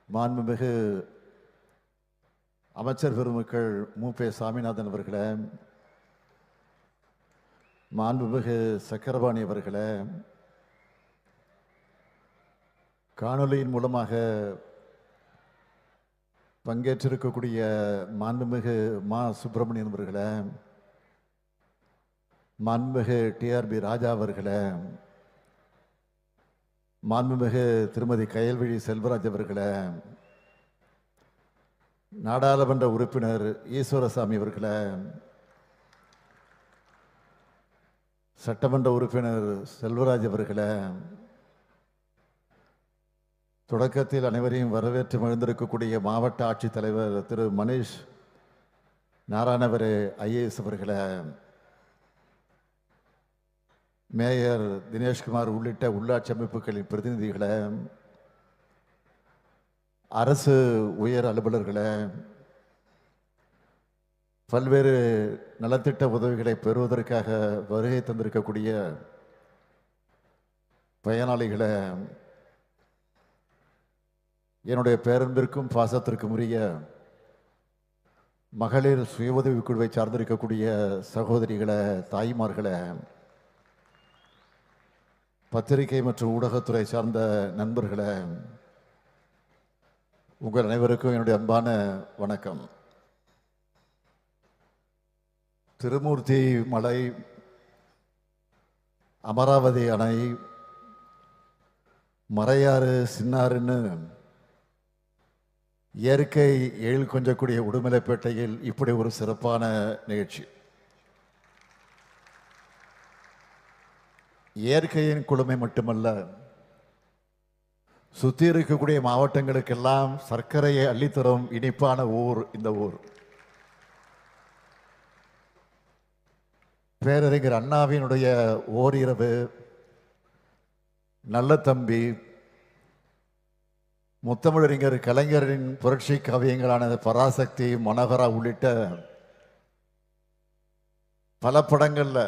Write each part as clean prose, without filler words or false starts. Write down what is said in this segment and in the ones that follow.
மாண்புமிகு அமைச்சர் பெருமக்கள் மூப்பே சாமிநாதன் அவர்களே, மாண்புமிகு சக்கரபாணி அவர்களே, காணொலியின் மூலமாக பங்கேற்றிருக்கக்கூடிய மாண்புமிகு மா சுப்பிரமணியன் அவர்களே, மாண்புமிகு டிஆர்பி ராஜா அவர்களே, மாண்புமிகு திருமதி கயல்விழி செல்வராஜ் அவர்களே, நாடாளுமன்ற உறுப்பினர் ஈஸ்வரசாமி அவர்களே, சட்டமன்ற உறுப்பினர் செல்வராஜ் அவர்களே, தொடக்கத்தில் அனைவரையும் வரவேற்று மகிழ்ந்திருக்கக்கூடிய மாவட்ட ஆட்சித்தலைவர் திரு மணிஷ் நாராயணவரே ஐஏஎஸ் அவர்களே, மேயர் தினேஷ்குமார் உள்ளிட்ட உள்ளாட்சி அமைப்புகளின் பிரதிநிதிகளே, அரசு உயர் அலுவலர்களே, பல்வேறு நலத்திட்ட உதவிகளை பெறுவதற்காக வருகை தந்திருக்கக்கூடிய பயனாளிகளே, என்னுடைய பேரன்பிற்கும் பாசத்திற்கும் உரிய மகளிர் சுய உதவிக் குழுவை சார்ந்திருக்கக்கூடிய சகோதரிகளே, தாய்மார்களே, பத்திரிகை மற்றும் ஊடகத்துறை சார்ந்த நண்பர்களே, உங்கள் அனைவருக்கும் என்னுடைய அன்பான வணக்கம். திருமூர்த்தி மலை, அமராவதி அணை, மறையாறு, சின்னாறுன்னு இயற்கை எழில் கொஞ்சக்கூடிய உடுமலைப்பேட்டையில் இப்படி ஒரு சிறப்பான நிகழ்ச்சி. இயற்கையின் குளுமை மட்டுமல்ல, சுற்றி இருக்கக்கூடிய மாவட்டங்களுக்கெல்லாம் சர்க்கரையை அள்ளித்தரும் இனிப்பான ஊர் இந்த ஊர். பேரறிஞர் அண்ணாவினுடைய ஓரிரவு, நல்ல தம்பி, முத்தமிழறிஞர் கலைஞரின் புரட்சி காவியங்களான பராசக்தி, மனோகரா உள்ளிட்ட பல படங்கள்ல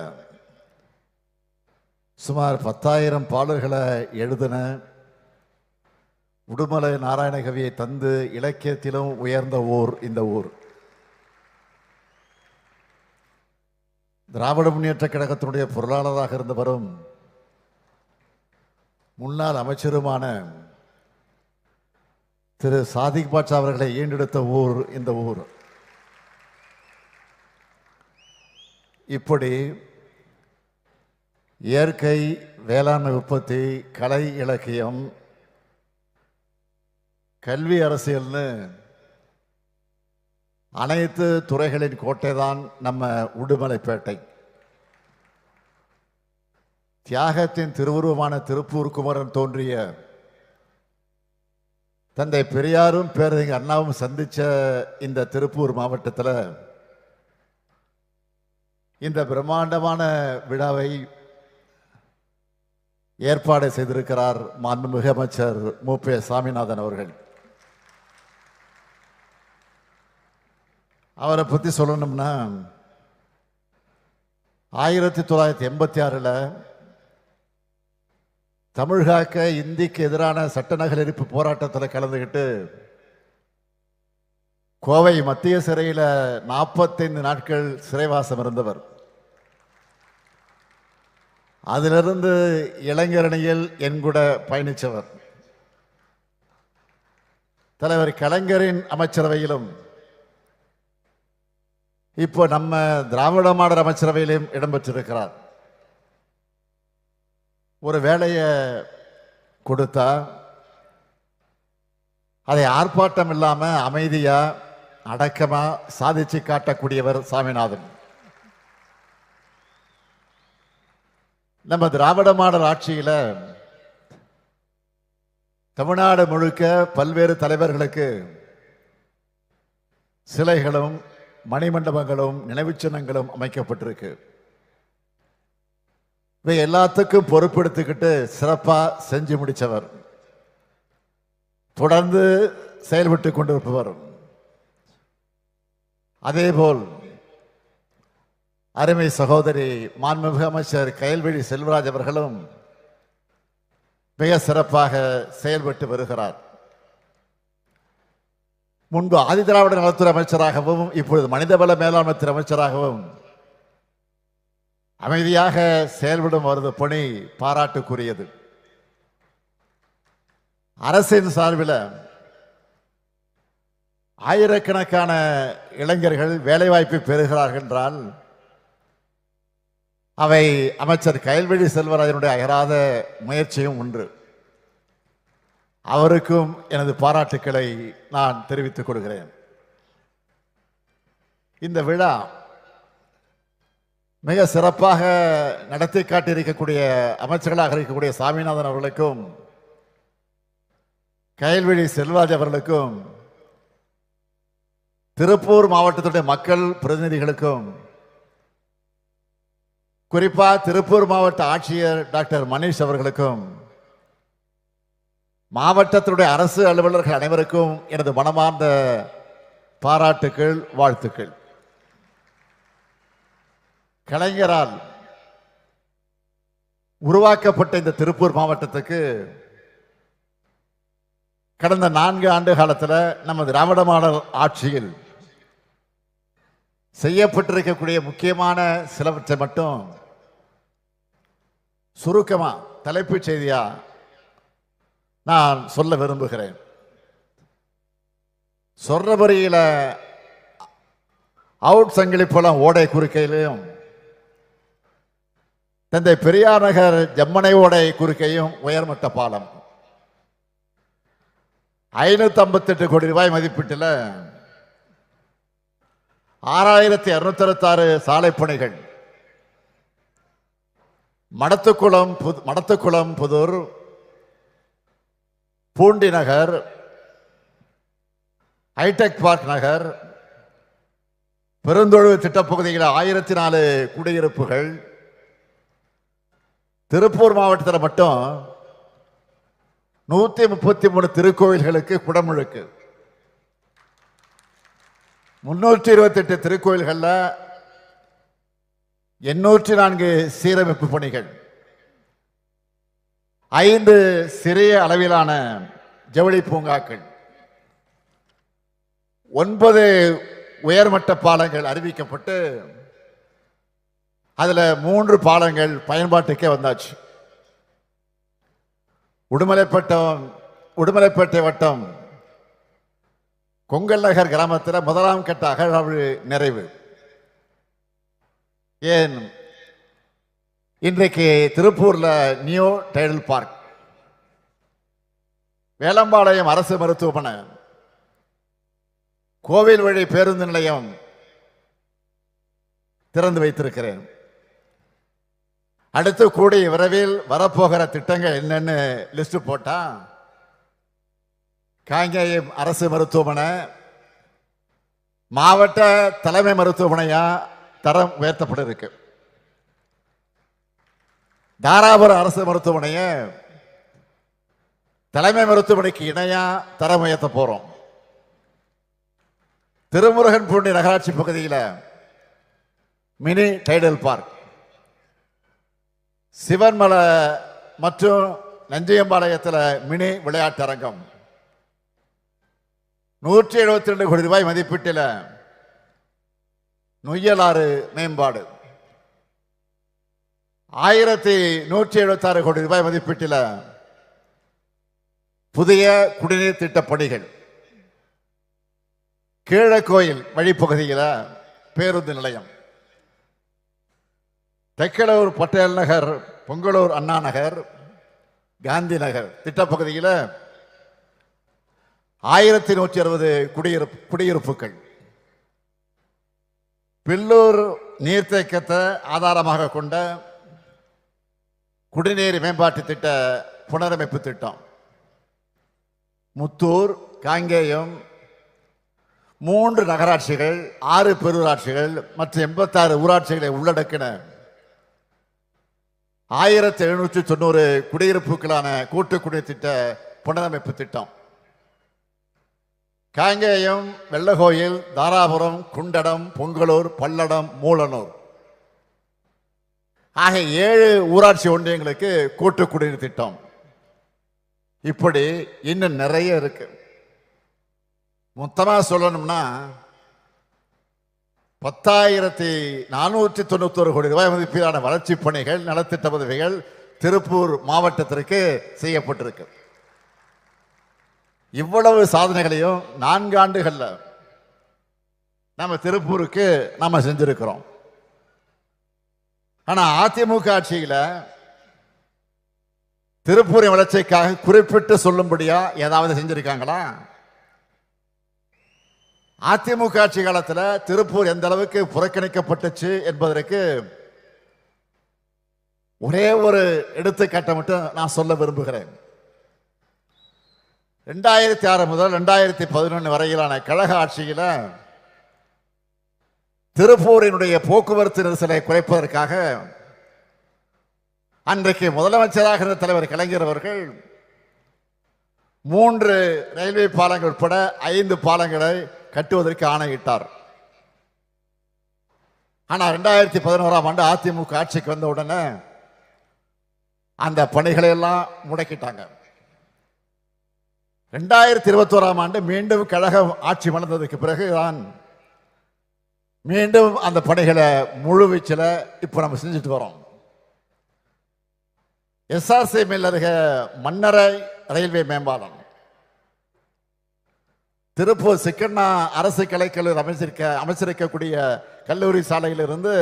சுமார் 10,000 பாடல்களை எழுதின உடுமலை நாராயணகவியை தந்து இலக்கியத்திலும் உயர்ந்த ஊர் இந்த ஊர். திராவிட முன்னேற்ற கழகத்தினுடைய பொருளாளராக இருந்தவரும் முன்னாள் அமைச்சருமான திரு சாதிக் பாட்சா அவர்களை ஈண்டெடுத்த ஊர் இந்த ஊர். இப்படி இயற்கை, வேளாண்மை உற்பத்தி, கலை இலக்கியம், கல்வி, அரசியல்னு அனைத்து துறைகளின் கோட்டை தான் நம்ம உடுமலைப்பேட்டை. தியாகத்தின் திருவுருவமான திருப்பூர் குமரன் தோன்றிய தந்தை பெரியாரும் பேரறிஞர் அண்ணாவும் சந்திச்ச இந்த திருப்பூர் மாவட்டத்தில் இந்த பிரம்மாண்டமான விழாவை ஏற்பாடு செய்திருக்கிறார் மாண்புமிகு அமைச்சர் மூப்பே சாமிநாதன் அவர்கள். அவரை பற்றி சொல்லணும்னா 1986 தமிழ்காக்க இந்திக்கு எதிரான சட்ட நகலெரிப்பு போராட்டத்தில் கலந்துக்கிட்டு கோவை மத்திய சிறையில் 45 நாட்கள் சிறைவாசம் இருந்தவர். அதிலிருந்து இளைஞரணியில் என் கூட பயணித்தவர். தலைவர் கலைஞரின் அமைச்சரவையிலும் இப்போ நம்ம திராவிட மாடல் அமைச்சரவையிலும் இடம்பெற்றிருக்கிறார். ஒரு வேலையை கொடுத்தா அதை ஆர்ப்பாட்டம் இல்லாம அமைதியா அடக்கமா சாதிச்சு காட்டக்கூடியவர் சாமிநாதன். நம்ம திராவிட மாடல் ஆட்சியில தமிழ்நாடு முழுக்க பல்வேறு தலைவர்களுக்கு சிலைகளும் மணிமண்டபங்களும் நினைவு சின்னங்களும் அமைக்கப்பட்டிருக்கு. இவை எல்லாத்துக்கும் பொறுப்பெடுத்துக்கிட்டு சிறப்பா செஞ்சு முடிச்சவர், தொடர்ந்து செயல்பட்டு கொண்டிருப்பவர். அதேபோல் அருமை சகோதரி மாண்புமிகு அமைச்சர் கயல்விழி செல்வராஜ் அவர்களும் மிக சிறப்பாக செயல்பட்டு வருகிறார். முன்பு ஆதிதிராவிட நலத்துறை அமைச்சராகவும் இப்பொழுது மனிதவள மேலாண்மை துறை அமைச்சராகவும் அமைதியாக செயல்படும் அவரது பணி பாராட்டுக்குரியது. அரசின் சார்பில் ஆயிரக்கணக்கான இளைஞர்கள் வேலைவாய்ப்பை பெறுகிறார்கள் என்றால் அவை அமைச்சர் கயல்விழி செல்வராஜனுடைய அயராத முயற்சியும் ஒன்று. அவருக்கும் எனது பாராட்டுக்களை நான் தெரிவித்துக் கொள்கிறேன். இந்த விழா மிக சிறப்பாக நடத்தி காட்டியிருக்கக்கூடிய அமைச்சர்களாக இருக்கக்கூடிய சாமிநாதன் அவர்களுக்கும் கயல்விழி செல்வராஜ் அவர்களுக்கும் திருப்பூர் மாவட்டத்துடைய மக்கள் பிரதிநிதிகளுக்கும் குறிப்பா திருப்பூர் மாவட்ட ஆட்சியர் டாக்டர் மணிஷ் அவர்களுக்கும் மாவட்டத்தினுடைய அரசு அலுவலர்கள் அனைவருக்கும் எனது மனமார்ந்த பாராட்டுக்கள், வாழ்த்துக்கள். கலைஞரால் உருவாக்கப்பட்ட இந்த திருப்பூர் மாவட்டத்துக்கு கடந்த 4 ஆண்டு காலத்தில் நமது திராவிட மாடல் ஆட்சியில் செய்யப்பட்டிருக்கக்கூடிய முக்கியமான சிலவற்றை மட்டும் சுருக்கமா தலைப்புச் செய்தியா நான் சொல்ல விரும்புகிறேன். சொர்ணபுரியில அவுட் சங்கிலி போலம் ஓடை குறுக்கையிலும் தந்தை பெரியார் நகர் ஜம்மனை ஓடை குறுக்கையும் உயர்மட்ட பாலம் 558 கோடி ரூபாய் மதிப்பீட்டில் 6266 சாலை பணிகள், மடத்துக்குளம் புதூர், பூண்டி நகர், ஹைடெக் பார்க் நகர், பெருந்தொழு திட்டப்பகுதியில் 1004 குடியிருப்புகள். திருப்பூர் மாவட்டத்தில் மட்டும் 133 திருக்கோயில்களுக்கு குடமுழுக்கு, 328 திருக்கோயில்கள்ல 804 சீரமைப்பு பணிகள், 5 சிறிய அளவிலான ஜவுளி பூங்காக்கள், 9 உயர்மட்ட பாலங்கள் அறிவிக்கப்பட்டு அதுல 3 பாலங்கள் பயன்பாட்டுக்கே வந்தாச்சு. உடுமலைப்பேட்டை வட்டம் கொங்கல் நகர் கிராமத்தில் 1ஆம் கட்ட அகழாய்வு நிறைவு. ஏன் இன்றைக்கு திருப்பூர்ல நியூ டைடல் பார்க், வேலம்பாளையம் அரசு மருத்துவமனை, கோவில் வழி பேருந்து நிலையம் திறந்து வைத்திருக்கிறேன். அடுத்து கூடிய விரைவில் வரப்போகிற திட்டங்கள் என்னன்னு லிஸ்ட் போட்டா காங்கேயம் அரசு மருத்துவமனை மாவட்ட தலைமை மருத்துவமனையா தரம் உயர்த்தப்பட இருக்கு. தாராபுரம் அரசு மருத்துவமனைய தலைமை மருத்துவமனைக்கு இணையா தரம் உயர்த்த போறோம். திருமுருகன் பூண்டி நகராட்சி பகுதியில் மினி டைடல் பார்க், சிவன்மலை மற்றும் நஞ்சியம்பாளையத்தில் மினி விளையாட்டரங்கம், 172 கோடி ரூபாய் மதிப்பீட்டில் நொய்யலாறு மேம்பாடு, 1176 கோடி ரூபாய் மதிப்பீட்டில் புதிய குடிநீர் திட்ட பணிகள், கீழக்கோயில் வழிப்பகுதியில் பேருந்து நிலையம், தெக்கலூர் பட்டேல் நகர், பொங்கலூர் அண்ணா நகர், காந்தி நகர் திட்டப்பகுதியில் 1160 குடியிருப்புகள், பில்லூர் நீர்த்தேக்கத்தை ஆதாரமாக கொண்ட குடிநீர் மேம்பாட்டு திட்ட புனரமைப்பு திட்டம், முத்தூர், காங்கேயம் 3 நகராட்சிகள், 6 பெருராட்சிகள் மற்றும் 86 ஊராட்சிகளை உள்ளடக்கின 1790 குடியிருப்புகளான கூட்டு குடிநீர் திட்ட புனரமைப்பு திட்டம், காங்கேயம், வெள்ளகோயில், தாராபுரம், குண்டடம், பொங்கலூர், பல்லடம், மூலனூர் ஆகிய 7 ஊராட்சி ஒன்றியங்களுக்கு கூட்டு குடிநீர் திட்டம். இப்படி இன்னும் நிறைய இருக்கு. மொத்தமாக சொல்லணும்னா 10,491 கோடி ரூபாய் மதிப்பிலான வளர்ச்சி பணிகள், நலத்திட்ட உதவிகள் திருப்பூர் மாவட்டத்திற்கு செய்யப்பட்டிருக்கு. இவ்வளவு சாதனைகளையும் 4 ஆண்டுகள்ல நம்ம திருப்பூருக்கு நம்ம செஞ்சிருக்கிறோம். ஆனா அதிமுக ஆட்சியில் திருப்பூரின் வளர்ச்சிக்காக குறிப்பிட்டு சொல்லும்படியா ஏதாவது செஞ்சிருக்காங்களா? அதிமுக ஆட்சி காலத்தில் திருப்பூர் எந்த அளவுக்கு புறக்கணிக்கப்பட்டுச்சு என்பதற்கு ஒரே ஒரு எடுத்துக்காட்டை மட்டும் நான் சொல்ல விரும்புகிறேன். 2006 முதல் 2011 வரையிலான கழக ஆட்சியில் திருப்பூரினுடைய போக்குவரத்து நெரிசலை குறைப்பதற்காக அன்றைக்கு முதலமைச்சராக இருந்த தலைவர் கலைஞர் அவர்கள் 3 ரயில்வே பாலங்கள் உட்பட 5 பாலங்களை கட்டுவதற்கு ஆணையிட்டார். ஆனால் 2011ஆம் ஆண்டு அதிமுக ஆட்சிக்கு வந்த உடனே அந்த பணிகளை எல்லாம் முடக்கிட்டாங்க. 2021ஆம் ஆண்டு மீண்டும் கழகம் ஆட்சி மலர்ந்ததுக்கு பிறகுதான் மீண்டும் அந்த பணிகளை முழுவீச்சில் இப்போ நம்ம செஞ்சுட்டு வரோம். எஸ்ஆர்சி மில் அருகே மன்னரை ரயில்வே மேம்பாலம், திருப்பூர் சிக்கண்ணா அரசு கலைக்கல்லூரி அமைச்சிருக்கக்கூடிய கல்லூரி சாலையிலிருந்து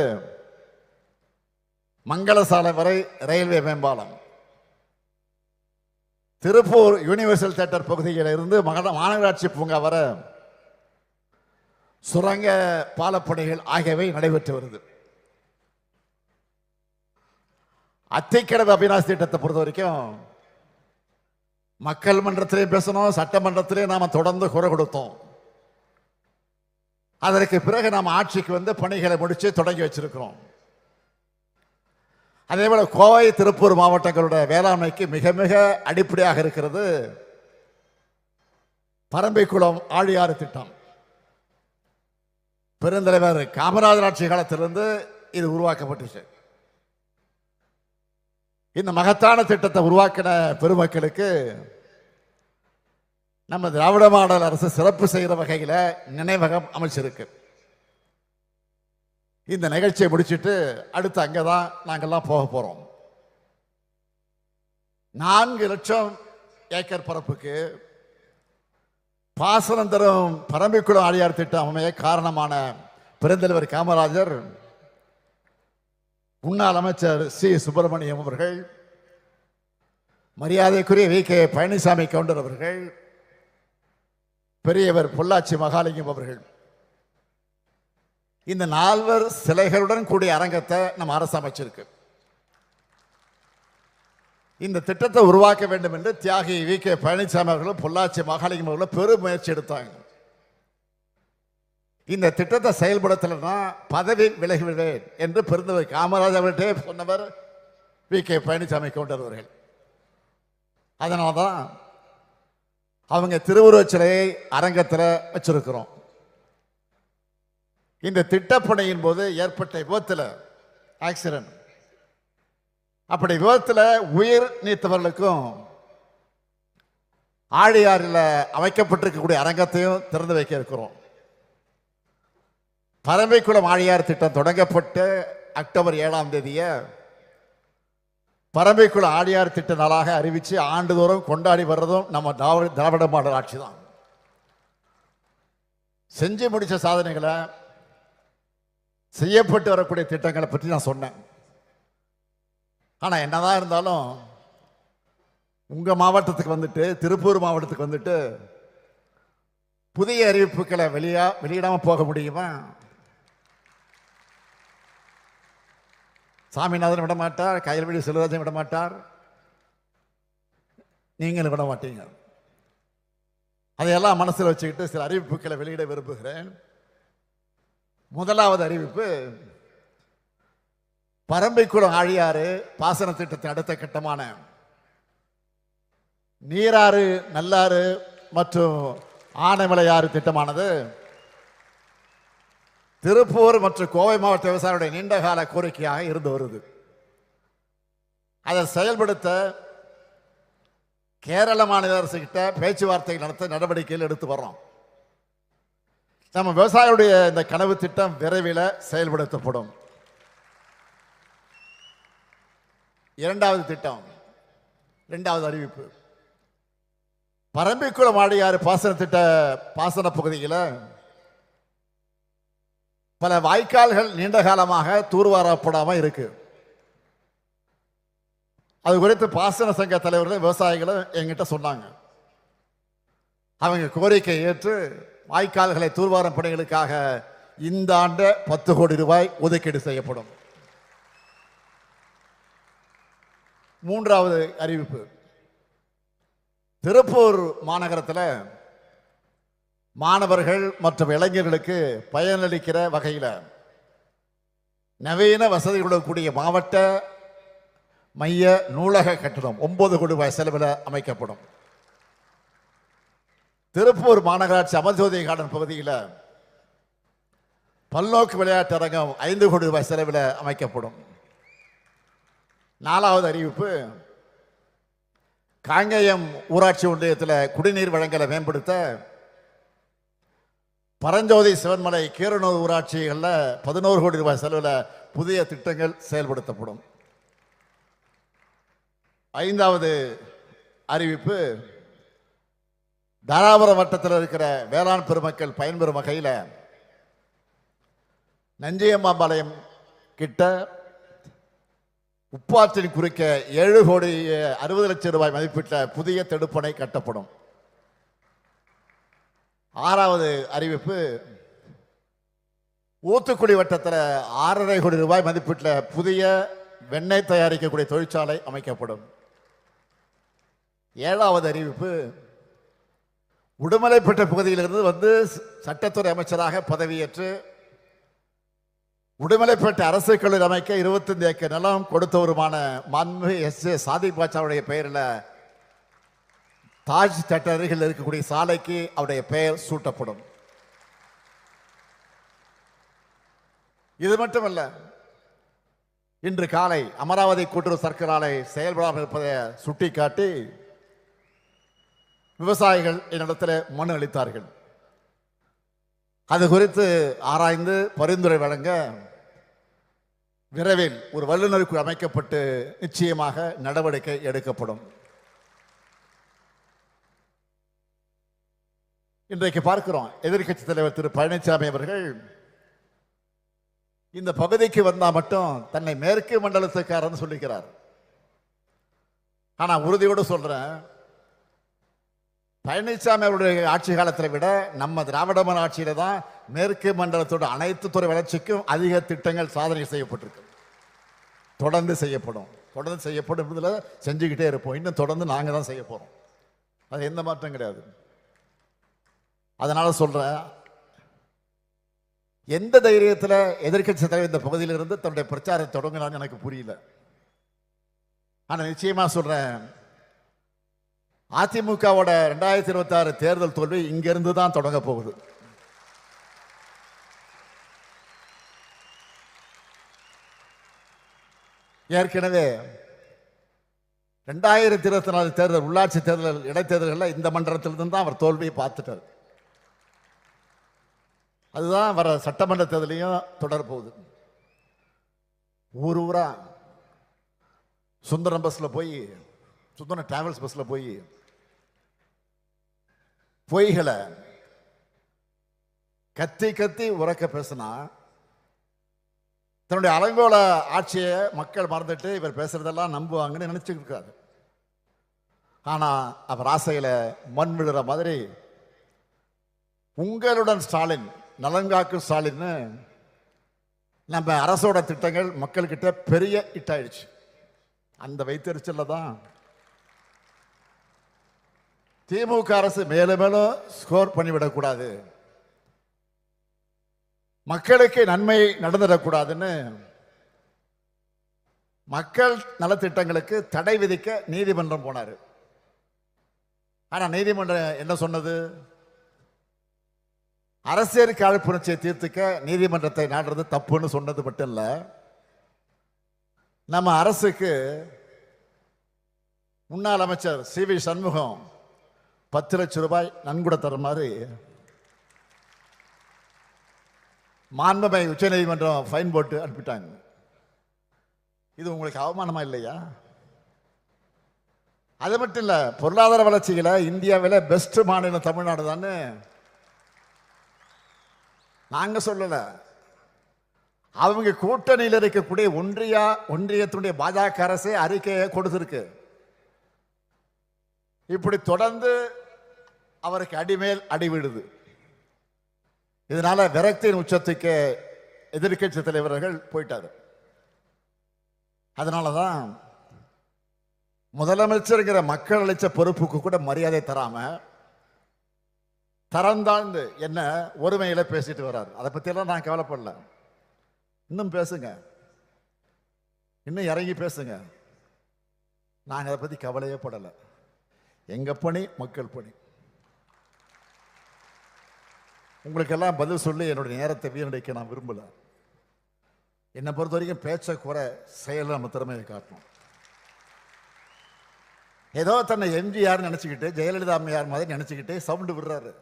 மங்கள சாலை வரை ரயில்வே மேம்பாலம், திருப்பூர் யூனிவர்சல் தியேட்டர் பகுதியில் இருந்து மாநகராட்சி பூங்கா வர சுரங்க பாலப்பணிகள் ஆகியவை நடைபெற்று வருது. அத்திக்கடவு அபிநாசி திட்டத்தை பொறுத்த வரைக்கும் மக்கள் மன்றத்திலே பேசணும், சட்டமன்றத்திலே நாம தொடர்ந்து குரல் கொடுத்தோம். அதற்கு பிறகு நாம் ஆட்சிக்கு வந்து பணிகளை முடிச்சு தொடங்கி வச்சிருக்கிறோம். அதே போல கோவை திருப்பூர் மாவட்டங்களுடைய வேளாண்மைக்கு மிக மிக அடிப்படையாக இருக்கிறது பரம்பிக்குளம் ஆழியாறு திட்டம். பெருந்தலைவர் காமராஜர் ஆட்சி காலத்திலிருந்து இது உருவாக்கப்பட்டுச்சு. இந்த மகத்தான திட்டத்தை உருவாக்கின பெருமக்களுக்கு நம்ம திராவிட மாடல் அரசு சிறப்பு செய்கிற வகையில் நினைவகம் அமைச்சிருக்கு. இந்த நிகழ்ச்சியை முடிச்சுட்டு அடுத்து அங்கதான் நாங்கள்லாம் போக போறோம். 4 லட்சம் ஏக்கர் பரப்புக்கு பாசனம் தரும் பரம்பிக்குளம் ஆழியார் திட்டம் அமைய காரணமான பெருந்தலைவர் காமராஜர், முன்னாள் அமைச்சர் சி சுப்பிரமணியம் அவர்கள், மரியாதைக்குரிய வி கே பழனிசாமி கவுண்டர் அவர்கள், பெரியவர் பொள்ளாச்சி மகாலிங்கம் அவர்கள், இந்த 4 சிலைகளுடன் கூடிய அரங்கத்தை நம்ம அரசு அமைச்சிருக்கு. இந்த திட்டத்தை உருவாக்க வேண்டும் என்று தியாகி வி கே பழனிசாமி அவர்களும் பொள்ளாச்சி மகாலிங்கம் அவர்களும் பெரும் முயற்சி எடுத்தாங்க. இந்த திட்டத்தை செயல்படுத்தலைன்னா பதவி விலகிவிடுவேன் என்று பெருந்தவர் காமராஜர் அவர்களே சொன்னவர் வி கே பழனிசாமி கவுண்டர் அவர்கள். அதனால்தான் அவங்க திருவுருவச் சிலையை அரங்கத்தில் வச்சிருக்கிறோம். இந்த திட்டப்பணியின் போது ஏற்பட்ட விபத்தில், ஆக்சிடென்ட், அப்படி விபத்தில் உயிர் நீத்தவர்களுக்கும் ஆழியாறில் அமைக்கப்பட்டிருக்கக்கூடிய அரங்கத்தையும் திறந்து வைக்க இருக்கிறோம். பரம்பிக்குளம் ஆழியார் திட்டம் தொடங்கப்பட்டு அக்டோபர் 7ஆம் தேதியை பரம்பிக்குளம் ஆழியார் திட்ட நாளாக அறிவித்து ஆண்டுதோறும் கொண்டாடி வர்றதும் நம்ம திராவிட மாடல் ஆட்சி தான். செஞ்சு முடிச்ச சாதனைகளை, செய்யப்பட்டு வரக்கூடிய திட்டங்களை பற்றி நான் சொன்னேன். ஆனால் என்னதான் இருந்தாலும் உங்கள் மாவட்டத்துக்கு வந்துட்டு, திருப்பூர் மாவட்டத்துக்கு வந்துட்டு புதிய அறிவிப்புகளை வெளியிடாமல் போக முடியுமா? சாமிநாதன் விட மாட்டார், கயல்வெளி செல்வராஜன் விட மாட்டார், நீங்களும் விட மாட்டீங்க. அதையெல்லாம் மனசில் வச்சுக்கிட்டு சில அறிவிப்புகளை வெளியிட விரும்புகிறேன். முதலாவது அறிவிப்பு, பரம்பிக்குளம் ஆழியாறு பாசன திட்டத்தின் அடுத்த கட்டமான நீராறு, நல்லாறு மற்றும் ஆனைமலையாறு திட்டமானது திருப்பூர் மற்றும் கோவை மாவட்ட விவசாயிகளுடைய நீண்டகால கோரிக்கையாக இருந்து வருது. அதை செயல்படுத்த கேரள மாநில அரசு கிட்ட பேச்சுவார்த்தை நடத்த நடவடிக்கைகள் எடுத்து வர்றோம். நம்ம விவசாயிகளுடைய இந்த கனவு திட்டம் விரைவில் செயல்படுத்தப்படும். இரண்டாவது திட்டம், இரண்டாவது அறிவிப்பு, பரம்பிக்குளம் ஆடியாறு பாசன திட்ட பாசன பகுதியில் பல வாய்க்கால்கள் நீண்ட காலமாக தூர்வாரப்படாமல் இருக்கு. அது குறித்து பாசன சங்க தலைவர்கள் விவசாயிகளும் என்கிட்ட சொன்னாங்க. அவங்க கோரிக்கை ஏற்று வாய்க்கால்களை தூர்வாரும் பணிகளுக்காக இந்த ஆண்டு 10 கோடி ரூபாய் ஒதுக்கீடு செய்யப்படும். மூன்றாவது அறிவிப்பு, திருப்பூர் மாநகரத்தில் மாணவர்கள் மற்றும் இளைஞர்களுக்கு பயனளிக்கிற வகையில் நவீன வசதிகளுடன் கூடிய மாவட்ட மைய நூலக கட்டணம் 9 கோடி ரூபாய் செலவில் அமைக்கப்படும். திருப்பூர் மாநகராட்சி அமர்ஜோதி கார்டன் பகுதியில் பல்நோக்கு விளையாட்டு அரங்கம் 5 கோடி ரூபாய் செலவில் அமைக்கப்படும். நாலாவது அறிவிப்பு, காங்கேயம் ஊராட்சி ஒன்றியத்தில் குடிநீர் வழங்கலை மேம்படுத்த பரஞ்சோதி சிவன்மலை கீரனூர் ஊராட்சிகளில் 11 கோடி ரூபாய் செலவில் புதிய திட்டங்கள் செயல்படுத்தப்படும். ஐந்தாவது அறிவிப்பு, தாராபுரம் வட்டத்தில் இருக்கிற வேளாண் பெருமக்கள் பயன்பெறும் வகையில் நஞ்சியம்மாபாளையம் கிட்ட உப்பாற்றின் குறுக்க 7 கோடி 60 லட்சம் ரூபாய் மதிப்பிட்ட புதிய தடுப்பணை கட்டப்படும். ஆறாவது அறிவிப்பு, ஊத்துக்குடி வட்டத்தில் 6.5 கோடி ரூபாய் மதிப்பிட்ட புதிய வெண்ணெய் தயாரிக்கக்கூடிய தொழிற்சாலை அமைக்கப்படும். ஏழாவது அறிவிப்பு, உடுமலைப்பேட்ட பகுதியிலிருந்து வந்து சட்டத்துறை அமைச்சராக பதவியேற்று உடுமலைப்பேட்டை அரசு கல்லூரி அமைக்க 25 ஏக்கர் நிலம் கொடுத்தவருமான மாண்புமிகு எஸ்.ஏ. சாதிக் பாட்சாவுடைய பெயரில் தாஜ் திட்ட அருகில் இருக்கக்கூடிய சாலைக்கு அவருடைய பெயர் சூட்டப்படும். இது மட்டுமல்ல, இன்று காலை அமராவதி கூட்டுறவு சர்க்கரை ஆலை செயல்படாமல் இருப்பதை சுட்டிக்காட்டி விவசாயிகள் என்னிடத்தில் மனு அளித்தார்கள். அது குறித்து ஆராய்ந்து பரிந்துரை வழங்க விரைவில் ஒரு வல்லுநர் குழு அமைக்கப்பட்டு நிச்சயமாக நடவடிக்கை எடுக்கப்படும். இன்றைக்கு பார்க்கிறோம், எதிர்க்கட்சி தலைவர் திரு பழனிசாமி அவர்கள் இந்த பகுதிக்கு வந்தால் மட்டும் தன்னை மேற்கு மண்டலத்துக்காரன்னு சொல்லிக்கிறார். ஆனா உறுதியோடு சொல்றேன், பழனிசாமி அவருடைய ஆட்சி காலத்தை விட நம்ம திராவிட மாடல் ஆட்சியில தான் மேற்கு மண்டலத்தோட அனைத்து துறை வளர்ச்சிக்கும் அதிக திட்டங்கள் சாதனை செய்யப்பட்டிருக்கு. தொடர்ந்து செய்யப்படும் செஞ்சுக்கிட்டே இருப்போம். இன்னும் தொடர்ந்து நாங்க தான் செய்ய போறோம். அது எந்த மாற்றம் கிடையாது. அதனால சொல்றேன், எந்த தைரியத்தில் எதிர்க்கட்சி தலைவர் இந்த பகுதியிலிருந்து தன்னுடைய பிரச்சாரத்தை தொடங்கினான்னு எனக்கு புரியல. ஆனா நிச்சயமா சொல்றேன், அதிமுகவோட 2026 தேர்தல் தோல்வி இங்கிருந்து தான் தொடங்க போகுது. ஏற்கனவே 2024 தேர்தல் உள்ளாட்சி தேர்தல் இடைத்தேர்தல்களில் இந்த மண்டலத்திலிருந்து தான் அவர் தோல்வியை பார்த்துட்டார். அதுதான் வர சட்டமன்ற தேர்தலையும் தொடர போகுது. ஊரா சுந்தரம் பஸ்ல போய், சுந்தரம் டிராவல்ஸ் பஸ்ல போய் பொய்களை கத்தி கத்தி உறக்க பேசினா தன்னுடைய அலங்கோல ஆட்சியை மக்கள் மறந்துட்டு இவர் பேசுறதெல்லாம் நம்புவாங்கன்னு நினைச்சுட்டு இருக்காரு. ஆனா அவர் ஆசையில மண் விழுற மாதிரி உங்களுடன் ஸ்டாலின், நலங்காக்கும் ஸ்டாலின் நம்ம அரசோட திட்டங்கள் மக்கள்கிட்ட பெரிய இட்டாயிடுச்சு. அந்த வைத்தறிச்சல்ல தான் திமுக அரசு மேலும் மேலும் ஸ்கோர் பண்ணிவிடக்கூடாது, மக்களுக்கு நன்மை நடந்துடக்கூடாதுன்னு மக்கள் நலத்திட்டங்களுக்கு தடை விதிக்க நீதிமன்றம் போனாரு. ஆனா நீதிமன்றம் என்ன சொன்னது? அரசியல் காழ்ப்புணர்ச்சியை தீர்த்துக்க நீதிமன்றத்தை நாடுறது தப்புன்னு சொன்னது மட்டும் இல்ல, நம்ம அரசுக்கு முன்னாள் அமைச்சர் சி.வி. சண்முகம் 10 லட்சம் ரூபாய் நன்கொடை தர மாதிரி மாண்புமை உச்சநீதிமன்றம் ஃபைன் போட்டு அனுப்பிட்டாங்க. இது உங்களுக்கு அவமானமா இல்லையா? அது மட்டும் இல்ல, பொருளாதார வளர்ச்சியில இந்தியாவில் பெஸ்ட் மாநிலம் தமிழ்நாடு தான் நாங்க சொல்லல. அவங்க கூட்டணியில் இருக்கக்கூடிய ஒன்றியத்துடைய பாஜக அரசே அறிக்கையை கொடுத்திருக்கு. இப்படி தொடர்ந்து அவருக்கு அடிமேல் அடி விடுது. இதனால விரக்தியின் உச்சத்துக்கு எதிர்கட்சி தலைவர்கள் போயிட்டாரு. அதனாலதான் முதலமைச்சருங்கிற மக்கள் அளிச்ச பொறுப்புக்கு கூட மரியாதை தராம தரந்தாழ்ந்து என்ன ஒருமையில பேசிட்டு வர்றாரு. அதை பத்தியெல்லாம் நான் கவலைப்படல. இன்னும் பேசுங்க, இன்னும் இறங்கி பேசுங்க. நாங்கள் அதை பத்தி கவலையே படலை. எங்க பணி மக்கள் பணி. உங்களுக்கெல்லாம் பதில் சொல்லி என்னுடைய நேரத்தை வீணடிக்க நான் விரும்பல. என்னை பொறுத்த வரைக்கும் பேச்சை குறை, செயல் நம்ம திறமையை காட்டணும். ஏதோ தன்னை எம்ஜிஆர் நினைச்சுக்கிட்டு ஜெயலலிதா அம்மையார் மாதிரி நினைச்சுக்கிட்டு சவுண்டு விடுறாரு.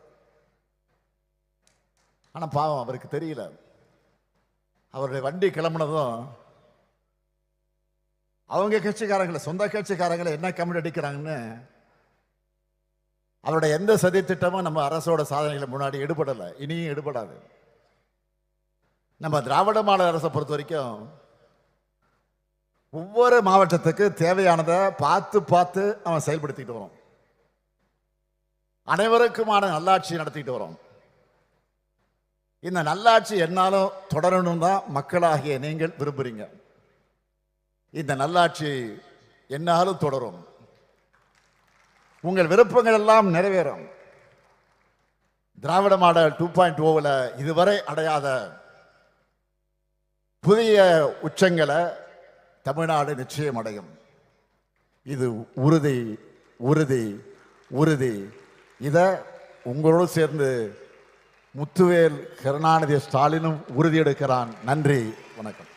ஆனா பாவம் அவருக்கு தெரியல. அவருடைய வண்டி கிளம்புனதும் அவங்க கட்சிக்காரங்களை, சொந்த கட்சிக்காரங்களை என்ன கமெண்ட் அடிக்கிறாங்கன்னு அவருடைய எந்த சதி திட்டமும் நம்ம அரசோட சாதனைகளை முன்னாடி எடுபடலை, இனியும் எடுபடாது. நம்ம திராவிட மாடல் அரசை பொறுத்த வரைக்கும் ஒவ்வொரு மாவட்டத்துக்கு தேவையானதை பார்த்து பார்த்து அவன் செயல்படுத்திட்டு வரோம். அனைவருக்குமான நல்லாட்சி நடத்திட்டு வரோம். இந்த நல்லாட்சி என்னாலும் தொடரணும் தான் மக்களாகிய நீங்கள் விரும்புறீங்க. இந்த நல்லாட்சி என்னாலும் தொடரும். உங்கள் விருப்பங்கள் எல்லாம் நிறைவேறும். திராவிட மாடல் 2.0 இதுவரை அடையாத புதிய உச்சங்களை தமிழ்நாடு நிச்சயம் அடையும். இது உறுதி, உறுதி, உறுதி. இதை உங்களோடு சேர்ந்து முத்துவேல் கருணாநிதி ஸ்டாலினும் உறுதியெடுக்கிறான். நன்றி, வணக்கம்.